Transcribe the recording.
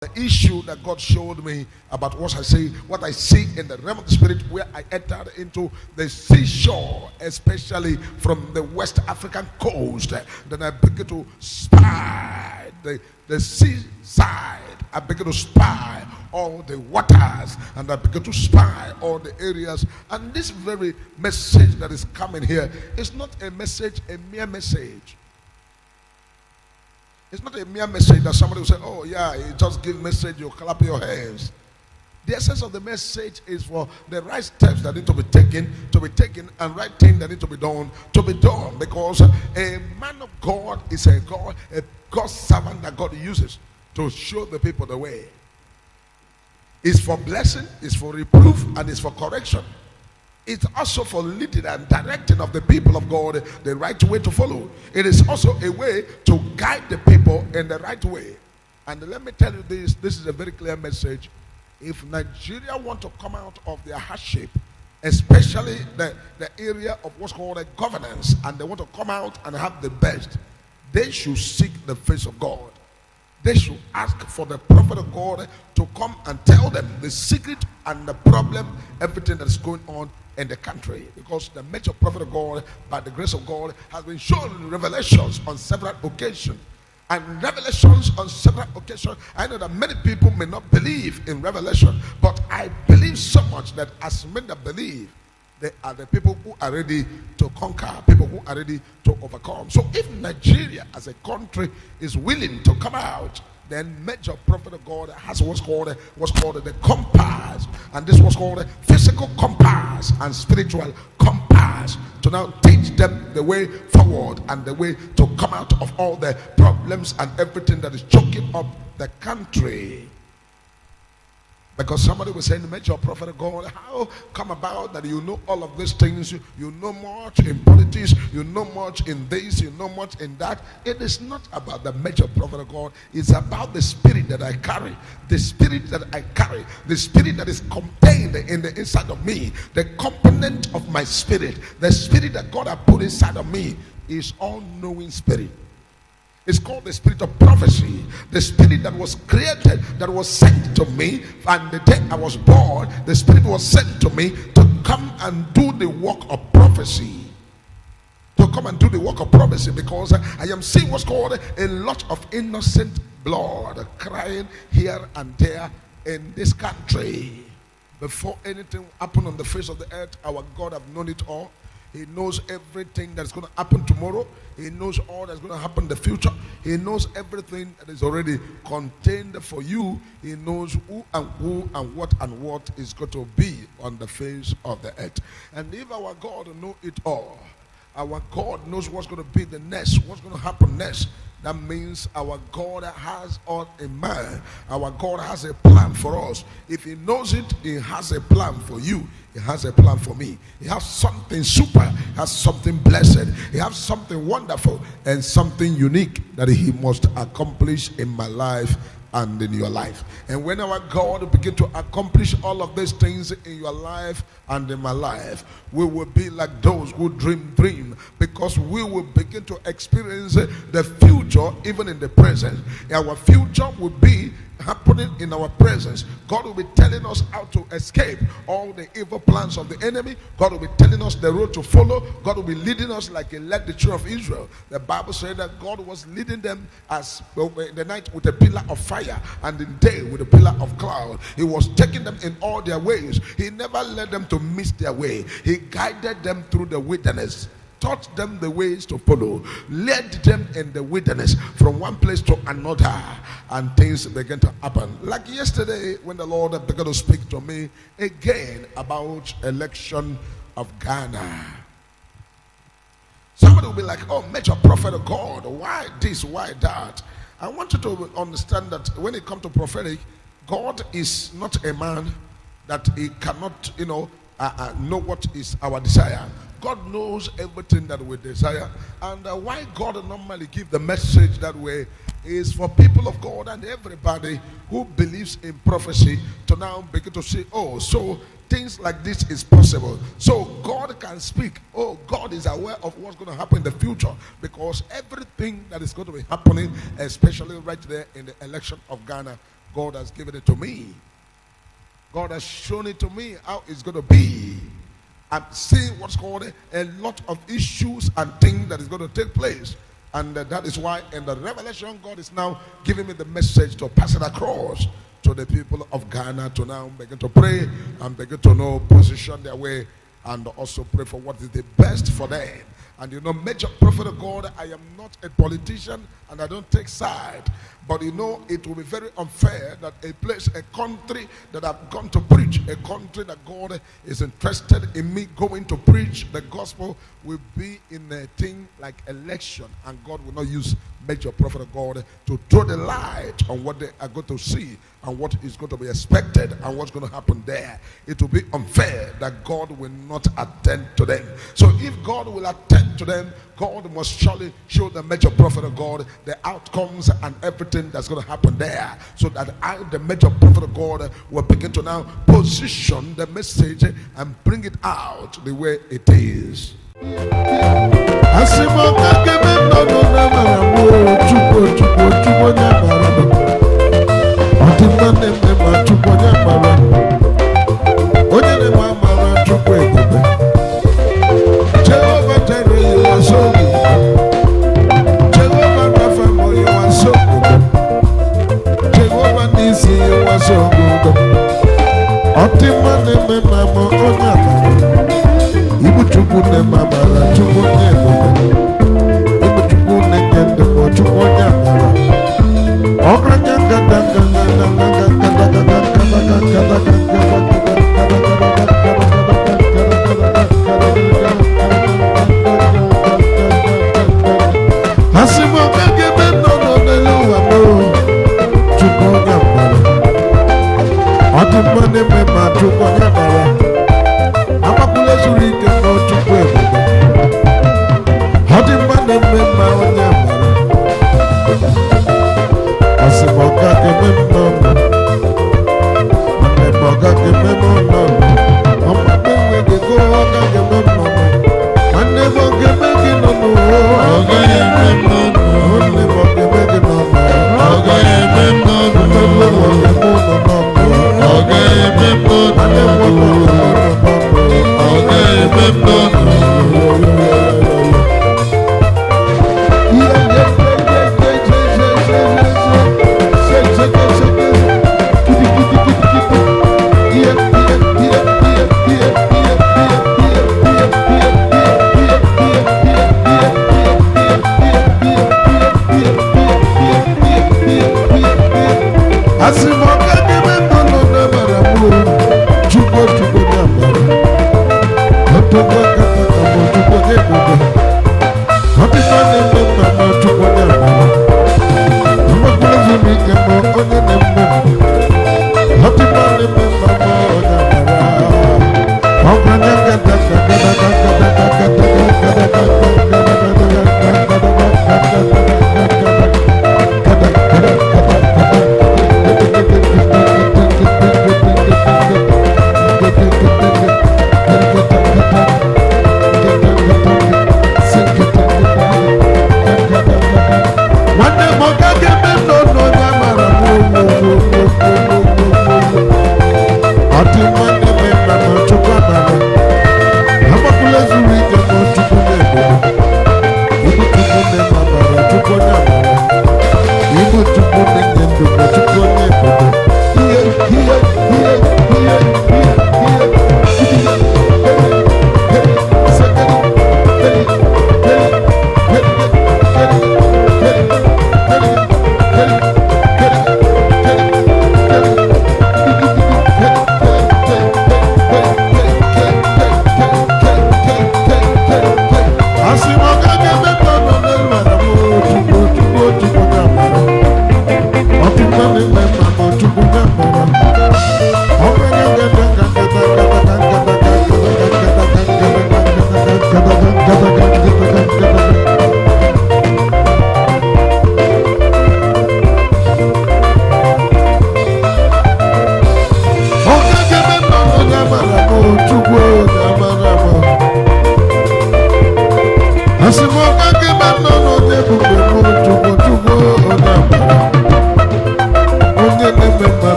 The issue that God showed me about what I see in the realm of the spirit, where I entered into the seashore, especially from the West African coast. Then I began to spy the seaside. I began to spy all the waters, and I began to spy all the areas. And this very message that is coming here is not a message, a mere message. It's not a mere message that somebody will say, oh yeah, you just give message, you clap your hands. The essence of the message is for the right steps that need to be taken, and right thing that need to be done, because a man of God is a God servant that God uses to show the people the way. It's for blessing, it's for reproof, and it's for correction. It's also for leading and directing of the people of God the right way to follow. It is also a way to guide the people in the right way. And let me tell you this is a very clear message. If Nigeria want to come out of their hardship, especially the area of what's called a governance, and they want to come out and have the best, they should seek the face of God. They should ask for the prophet of God to come and tell them the secret and the problem, everything that is going on in the country. Because the major prophet of God, by the grace of God, has been shown revelations on several occasions. And revelations on several occasions, I know that many people may not believe in revelation, but I believe so much that as many that believe, they are the people who are ready to conquer, people who are ready to overcome. So if Nigeria as a country is willing to come out, then major prophet of God has what's called the compass, and this was called a physical compass and spiritual compass, to now teach them the way forward and the way to come out of all the problems and everything that is choking up the country. Because somebody was saying, major prophet of God, how come about that you know all of these things? You know much in politics, you know much in this, you know much in that. It is not about the major prophet of God. It's about the spirit that I carry. The spirit that I carry. The spirit that is contained in the inside of me. The component of my spirit. The spirit that God has put inside of me is all-knowing spirit. It's called the spirit of prophecy. The spirit that was created, that was sent to me, and the day I was born, the spirit was sent to me to come and do the work of prophecy. To come and do the work of prophecy, because I am seeing what's called a lot of innocent blood crying here and there in this country. Before anything happened on the face of the earth, our God have known it all. He knows everything that's going to happen tomorrow. He knows all that's going to happen in the future. He knows everything that is already contained for you. He knows who and what is going to be on the face of the earth. And if our God knows it all, our God knows what's going to be the next, what's going to happen next. That means our God has all in mind. Our God has a plan for us. If he knows it, he has a plan for you. He has a plan for me. He has something super, he has something blessed, he has something wonderful and something unique that he must accomplish in my life and in your life. And when our God begin to accomplish all of these things in your life and in my life, we will be like those who dream, because we will begin to experience the future even in the present. Our future will be happening in our presence. God will be telling us how to escape all the evil plans of the enemy. God will be telling us the road to follow. God will be leading us like he led the children of Israel. The Bible said that God was leading them as the night with a pillar of fire and the day with a pillar of cloud. He was taking them in all their ways. He never led them to miss their way. He guided them through the wilderness, taught them the ways to follow, led them in the wilderness from one place to another, and things began to happen. Like yesterday when the Lord began to speak to me again about election of Ghana. Somebody will be like, oh, major prophet of God, why this, why that? I want you to understand that when it comes to prophetic, God is not a man that he cannot, know what is our desire. God knows everything that we desire, and why God normally give the message that way is for people of God and everybody who believes in prophecy to now begin to say, oh, so things like this is possible. So God can speak. Oh, God is aware of what's going to happen in the future, because everything that is going to be happening, especially right there in the election of Ghana, God has given it to me. God has shown it to me how it's going to be. I'm seeing what's called a lot of issues and things that is going to take place. And that is why in the revelation, God is now giving me the message to pass it across to the people of Ghana to now begin to pray and begin to know, position their way, and also pray for what is the best for them. And you know, major prophet of God, I am not a politician and I don't take side. But you know, it will be very unfair that a place, a country that I've gone to preach, a country that God is interested in me going to preach the gospel, will be in a thing like election. And God will not use major prophet of God to throw the light on what they are going to see and what is going to be expected and what's going to happen there. It will be unfair that God will not attend to them. So if God will attend to them, God must surely show the major prophet of God the outcomes and everything that's going to happen there, so that I, the major prophet of God, will begin to now position the message and bring it out the way it is. Oh,